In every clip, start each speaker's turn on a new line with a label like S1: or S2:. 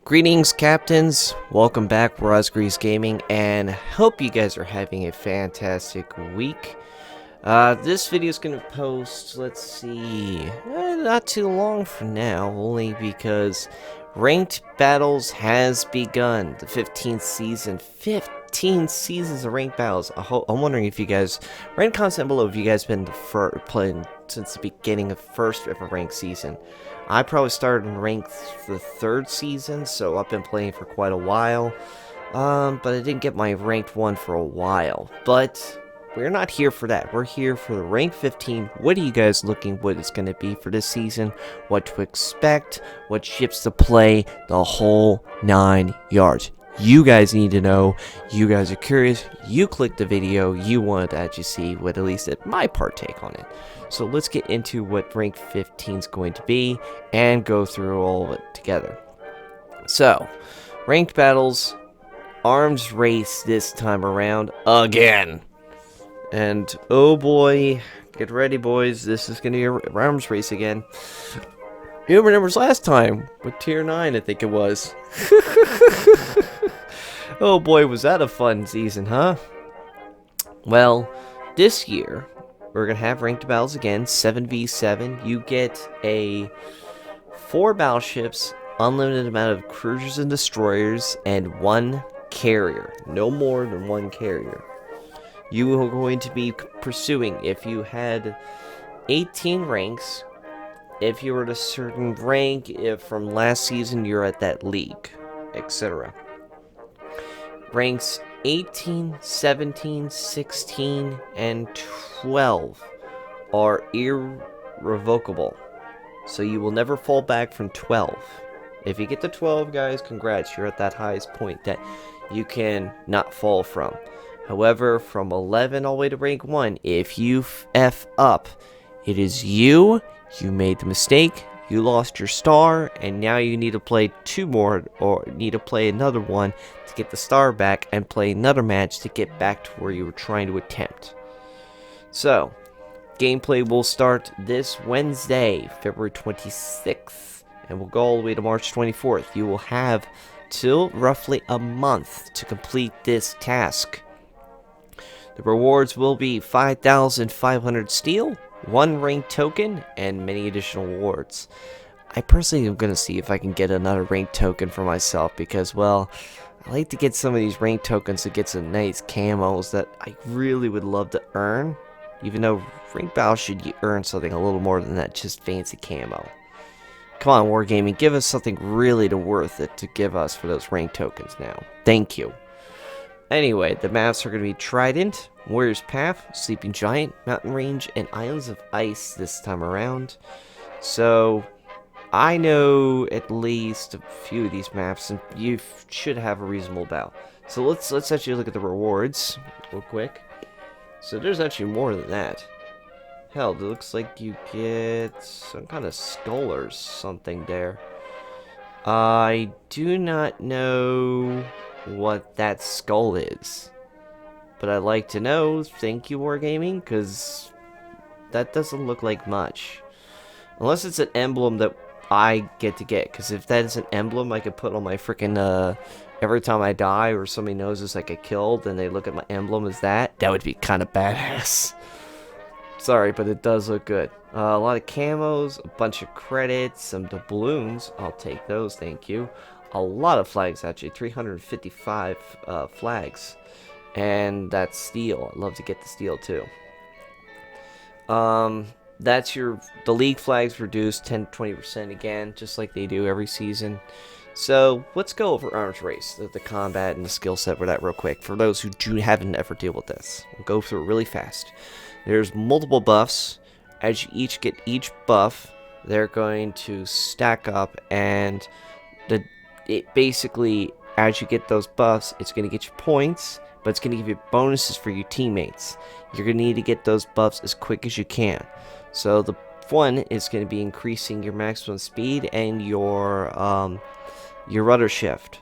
S1: Greetings, captains. Welcome back, Grease Gaming, and hope you guys are having a fantastic week. This video is going to post, let's see, not too long from now, only because Ranked Battles has begun. The 15th season. 15 seasons of Ranked Battles. I'm wondering if you guys, write in comment below if you guys been playing since the beginning of first ever Ranked season. I probably started in Ranked the third season, so I've been playing for quite a while. But I didn't get my Ranked 1 for a while. But we're not here for that. We're here for the Rank 15. What are you guys looking what it's going to be for this season? What to expect? What ships to play? The whole 9 yards. You guys need to know. You guys are curious. You clicked the video. You wanted to actually see what at least my partake on it. So let's get into what Rank 15 is going to be and go through all of it together. So, Ranked Battles, Arms Race this time around again. And oh boy, get ready boys, this is going to be an Arms Race again. Who remembers last time with Tier 9, I think it was. Oh boy, was that a fun season, huh? Well, this year we're going to have Ranked Battles again, 7v7. You get 4 battleships, unlimited amount of cruisers and destroyers, and 1 carrier. No more than 1 carrier. You are going to be pursuing, if you had 18 ranks, if you were at a certain rank, if from last season you're at that league, etc. Ranks 18, 17, 16, and 12 are irrevocable. So you will never fall back from 12. If you get to 12, guys, congrats. You're at that highest point that you can not fall from. However, from 11 all the way to rank 1, if you F up, it is you made the mistake, you lost your star, and now you need to play 2 more, or need to play another one to get the star back, and play another match to get back to where you were trying to attempt. So, gameplay will start this Wednesday, February 26th, and will go all the way to March 24th. You will have till roughly a month to complete this task. The rewards will be 5,500 steel, 1 rank token, and many additional rewards. I personally am going to see if I can get another rank token for myself because, well, I like to get some of these rank tokens to get some nice camos that I really would love to earn. Even though rank battle should earn something a little more than that just fancy camo. Come on, Wargaming, give us something really worth it to give us for those rank tokens now. Thank you. Anyway, the maps are going to be Trident, Warrior's Path, Sleeping Giant, Mountain Range, and Islands of Ice this time around. So, I know at least a few of these maps, and you should have a reasonable bout. So let's actually look at the rewards real quick. So there's actually more than that. Hell, it looks like you get some kind of skull or something there. I do not know what that skull is, but I'd like to know. Thank you, Wargaming, because that doesn't look like much, unless it's an emblem that I get to get. Because if that is an emblem I could put on my freaking every time I die or somebody knows it's like I killed and they look at my emblem as that would be kind of badass. Sorry, but it does look good. A lot of camos, a bunch of credits, some doubloons. I'll take those, thank you. A lot of flags, actually. 355 flags. And that's steel. I'd love to get the steel, too. That's the league flags reduced 10-20% again, just like they do every season. So, let's go over Arms Race, the combat and the skill set for that real quick. For those who haven't ever dealt with this. We'll go through it really fast. There's multiple buffs. As you each get each buff, they're going to stack up, and it basically, as you get those buffs, it's going to get you points, but it's going to give you bonuses for your teammates. You're going to need to get those buffs as quick as you can. So the one is going to be increasing your maximum speed and your rudder shift.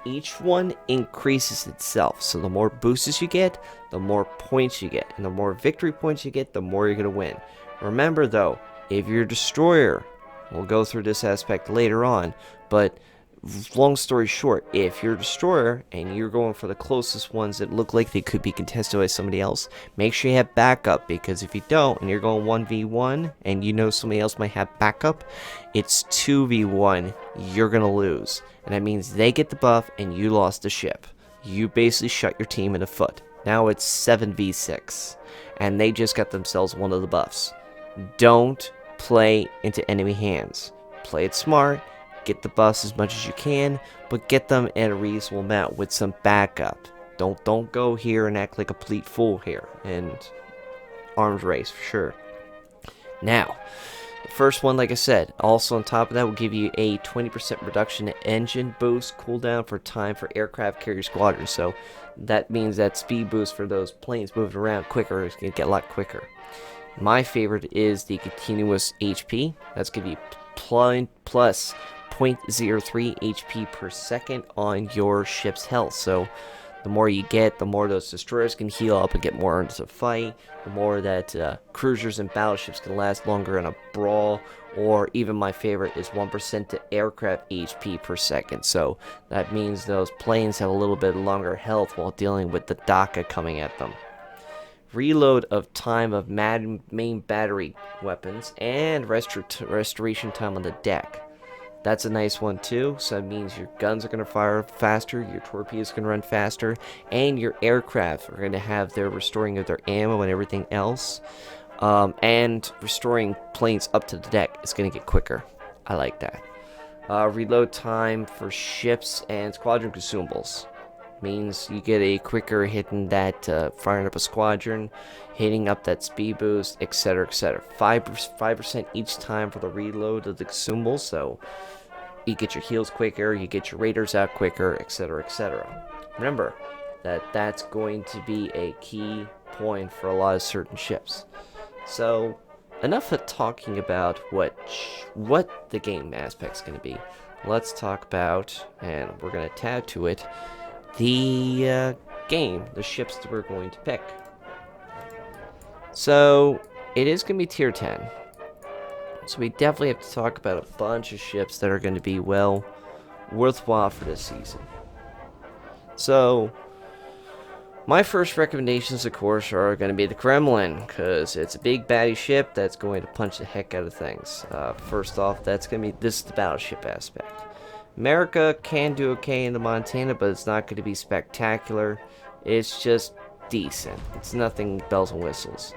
S1: Each one increases itself, so the more boosts you get, the more points you get, and the more victory points you get, the more you're going to win. Remember though, if you're a destroyer, we'll go through this aspect later on, but long story short, if you're a destroyer and you're going for the closest ones that look like they could be contested by somebody else, make sure you have backup, because if you don't and you're going 1v1 and you know somebody else might have backup, it's 2v1, you're going to lose. And that means they get the buff and you lost the ship. You basically shut your team in the foot. Now it's 7v6 and they just got themselves one of the buffs. Don't play into enemy hands. Play it smart. Get the buffs as much as you can, but get them at a reasonable amount with some backup. Don't go here and act like a complete fool here. And arms race for sure. Now, the first one, like I said, also on top of that will give you a 20% reduction in engine boost cooldown for time for aircraft carrier squadrons. So that means that speed boost for those planes moving around quicker is going to get a lot quicker. My favorite is the continuous HP. That's going to be plus 0.03 HP per second on your ship's health. So the more you get, the more those destroyers can heal up and get more into the fight. The more that cruisers and battleships can last longer in a brawl. Or even my favorite is 1% to aircraft HP per second. So that means those planes have a little bit longer health while dealing with the DACA coming at them. Reload of time of main battery weapons, and restoration time on the deck. That's a nice one too, so that means your guns are going to fire faster, your torpedoes are going to run faster, and your aircraft are going to have their restoring of their ammo and everything else. And restoring planes up to the deck is going to get quicker. I like that. Reload time for ships and squadron consumables. Means you get a quicker hitting that firing up a squadron, hitting up that speed boost, etc, etc. 5% each time for the reload of the consumables, so you get your heals quicker, you get your raiders out quicker, etc, etc. Remember that that's going to be a key point for a lot of certain ships. So enough of talking about what the game aspect's going to be. Let's talk about, and we're going to tab to it, the game, the ships that we're going to pick. So it is going to be tier 10. So we definitely have to talk about a bunch of ships that are going to be, well, worthwhile for this season. So my first recommendations, of course, are going to be the Kremlin, because it's a big baddie ship that's going to punch the heck out of things. First off, this is the battleship aspect. America can do okay in the Montana, but it's not going to be spectacular. It's just decent. It's nothing bells and whistles.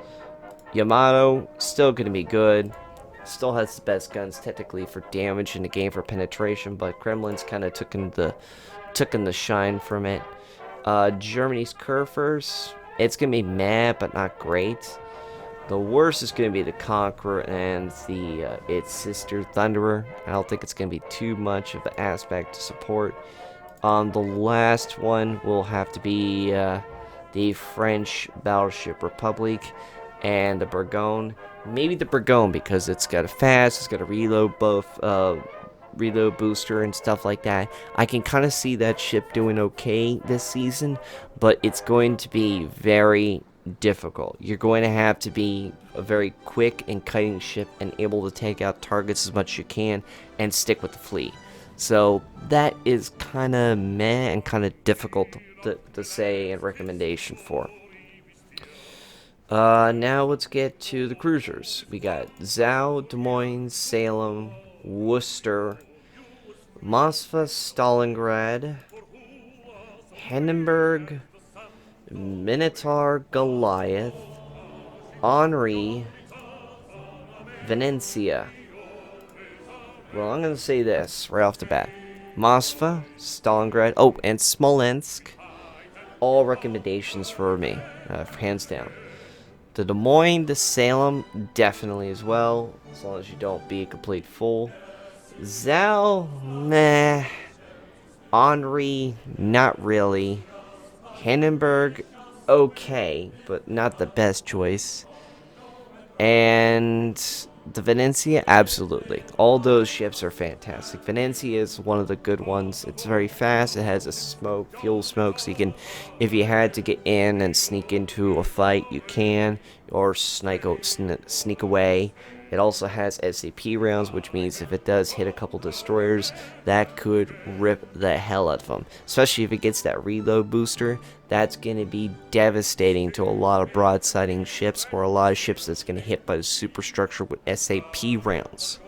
S1: Yamato, still going to be good. Still has the best guns technically for damage in the game for penetration, but Kremlin's kind of took in the shine from it. Germany's Kurfürst, it's going to be meh, but not great. The worst is going to be the Conqueror and its sister Thunderer. I don't think it's going to be too much of an aspect to support. The last one will have to be the French battleship Republic and the Bourgogne. Maybe the Bourgogne, because it's got a fast, it's got a reload buff, reload booster and stuff like that. I can kind of see that ship doing okay this season, but it's going to be very difficult. You're going to have to be a very quick and cutting ship and able to take out targets as much as you can and stick with the fleet. So that is kind of meh and kind of difficult to say a recommendation for. Now let's get to the cruisers. We got Zao, Des Moines, Salem, Worcester, Moskva, Stalingrad, Hindenburg, Minotaur, Goliath, Henri, Venetia. Well, I'm going to say this right off the bat. Moskva, Stalingrad, oh, and Smolensk. All recommendations for me, hands down. The Des Moines, the Salem, definitely as well, as long as you don't be a complete fool. Zao, meh. Henri, not really. Hindenburg, okay, but not the best choice. And the Venetia, absolutely. All those ships are fantastic. Venetia is one of the good ones. It's very fast. It has a fuel smoke, so you can, if you had to get in and sneak into a fight, you can, or sneak away. It also has SAP rounds, which means if it does hit a couple destroyers, that could rip the hell out of them. Especially if it gets that reload booster, that's going to be devastating to a lot of broadsiding ships or a lot of ships that's going to hit by the superstructure with SAP rounds.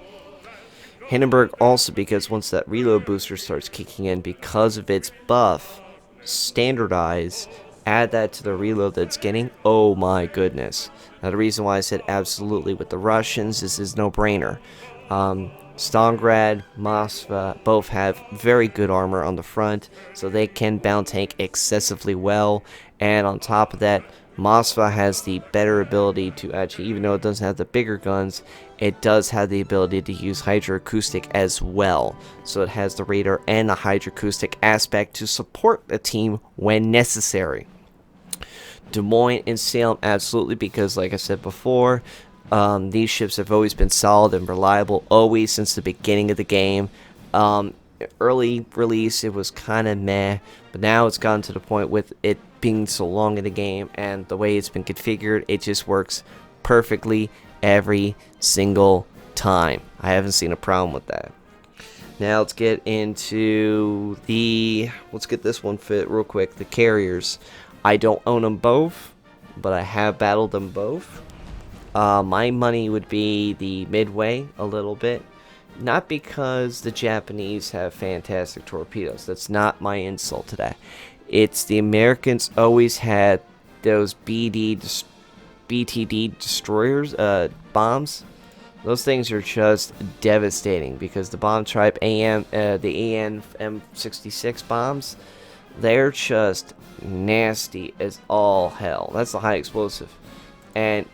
S1: Hindenburg also, because once that reload booster starts kicking in, because of its buff, standardize, add that to the reload that's getting, oh my goodness. Now the reason why I said absolutely with the Russians, this is no brainer. Stalingrad, Moskva both have very good armor on the front, so they can bound tank excessively well, and on top of that, Moskva has the better ability to actually, even though it doesn't have the bigger guns, it does have the ability to use hydroacoustic as well. So it has the radar and the hydroacoustic aspect to support the team when necessary. Des Moines and Salem, absolutely, because like I said before, these ships have always been solid and reliable, always since the beginning of the game. Early release, it was kind of meh, but now it's gotten to the point with it being so long in the game and the way it's been configured, it just works perfectly every single time. I haven't seen a problem with that. Now let's get into let's get this one fit real quick, the carriers. I don't own them both, but I have battled them both. My money would be the Midway a little bit. Not because the Japanese have fantastic torpedoes. That's not my insult today. It's the Americans always had those BTD destroyers, bombs. Those things are just devastating because the bomb type the AN-M66 bombs, they're just nasty as all hell. That's the high explosive. And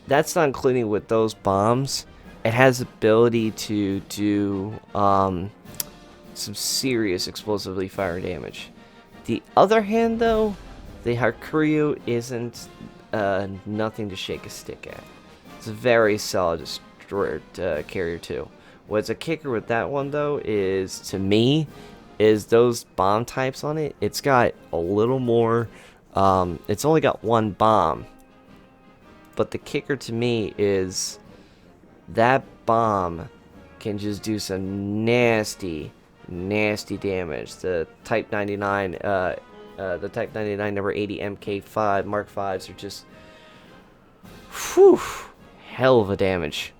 S1: that's not including with those bombs. It has the ability to do some serious explosively fire damage. The other hand, though, the Hakuryu isn't nothing to shake a stick at. It's a very solid destroyer carrier too. What's a kicker with that one though is, to me, is those bomb types on it. It's got a little more. It's only got one bomb, but the kicker to me is that bomb can just do some nasty damage. The Type 99, the Type 99 number 80 MK5 Mark 5s are just, whew, hell of a damage.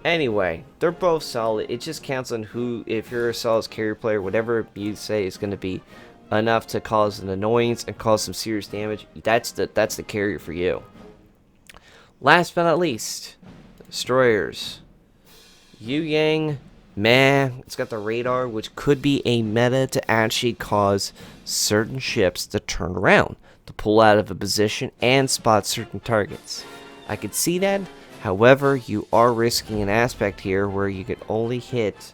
S1: Anyway, they're both solid. It just counts on who, if you're a solid carrier player, whatever you say is going to be enough to cause an annoyance and cause some serious damage. That's the carrier for you. Last but not least, destroyers. Yu Yang, meh. It's got the radar, which could be a meta to actually cause certain ships to turn around, to pull out of a position and spot certain targets. I could see that. However, you are risking an aspect here where you could only hit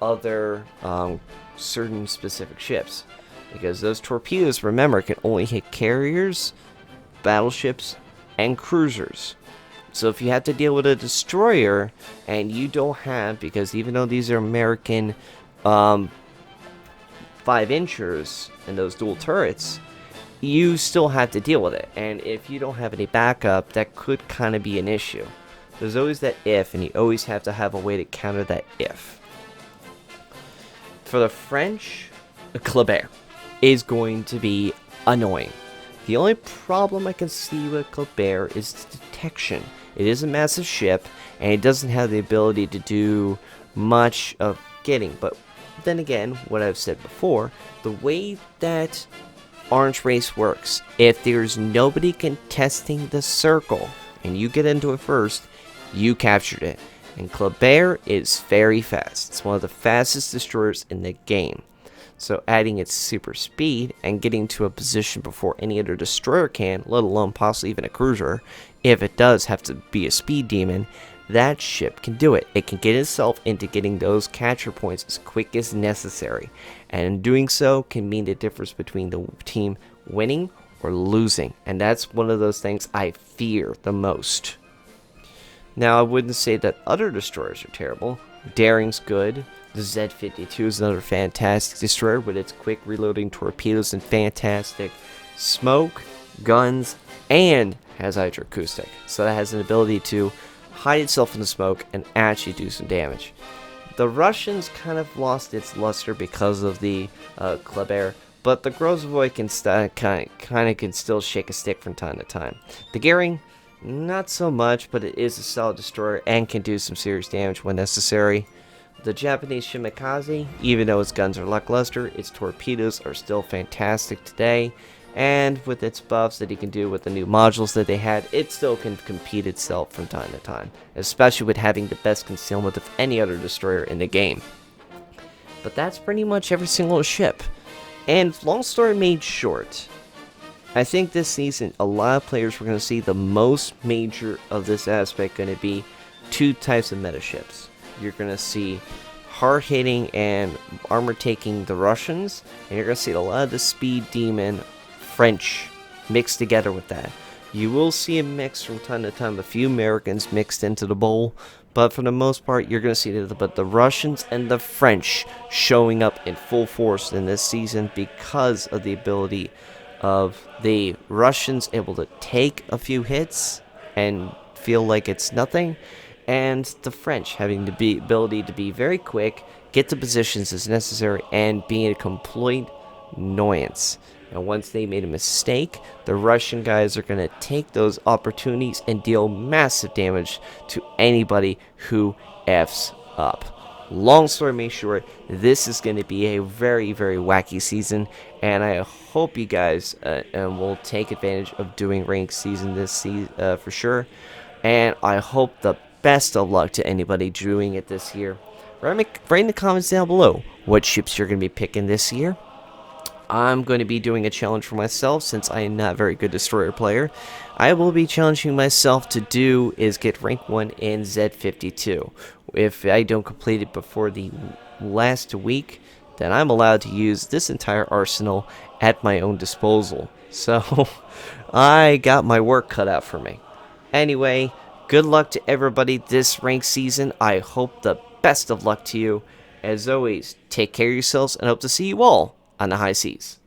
S1: other certain specific ships, because those torpedoes, remember, can only hit carriers, battleships, and cruisers. So if you have to deal with a destroyer and you don't have, because even though these are American 5-inchers and those dual turrets, you still have to deal with it. And if you don't have any backup, that could kind of be an issue. There's always that if, and you always have to have a way to counter that if. For the French, Kleber is going to be annoying. The only problem I can see with Kleber is the detection. It is a massive ship, and it doesn't have the ability to do much of getting. But then again, what I've said before, the way that Orange Race works, if there's nobody contesting the circle, and you get into it first, you captured it. And Kleber is very fast. It's one of the fastest destroyers in the game. So adding its super speed and getting to a position before any other destroyer can, let alone possibly even a cruiser, if it does have to be a speed demon, that ship can do it. It can get itself into getting those capture points as quick as necessary. And in doing so can mean the difference between the team winning or losing. And that's one of those things I fear the most. Now, I wouldn't say that other destroyers are terrible. Daring's good. The Z-52 is another fantastic destroyer with its quick reloading torpedoes and fantastic smoke, guns, and has hydroacoustic. So that has an ability to hide itself in the smoke, and actually do some damage. The Russians kind of lost its luster because of the Kleber, but the Grozavoy kind of can still shake a stick from time to time. The Goering, not so much, but it is a solid destroyer and can do some serious damage when necessary. The Japanese Shimikaze, even though its guns are lackluster, its torpedoes are still fantastic today, and with its buffs that he can do with the new modules that they had, it still can compete itself from time to time, especially with having the best concealment of any other destroyer in the game. But that's pretty much every single ship. And long story made short, I think this season a lot of players were going to see the most major of this aspect going to be two types of meta ships. You're going to see hard-hitting and armor-taking the Russians, and you're going to see a lot of the speed demon French mixed together with that. You will see a mix from time to time, a few Americans mixed into the bowl, but for the most part, you're going to see the Russians and the French showing up in full force in this season because of the ability of the Russians able to take a few hits and feel like it's nothing, and the French having the ability to be very quick, get to positions as necessary, and being a complete annoyance. And once they made a mistake, the Russian guys are going to take those opportunities and deal massive damage to anybody who F's up. Long story made short, this is going to be a very, very wacky season, and I hope you guys will take advantage of doing ranked season this season for sure. And I hope the best of luck to anybody doing it this year. Write in the comments down below what ships you're going to be picking this year. I'm going to be doing a challenge for myself since I am not a very good destroyer player. I will be challenging myself to do is get rank 1 in Z52. If I don't complete it before the last week, then I'm allowed to use this entire arsenal at my own disposal. So I got my work cut out for me. Anyway, good luck to everybody this ranked season. I hope the best of luck to you. As always, take care of yourselves and hope to see you all on the high seas.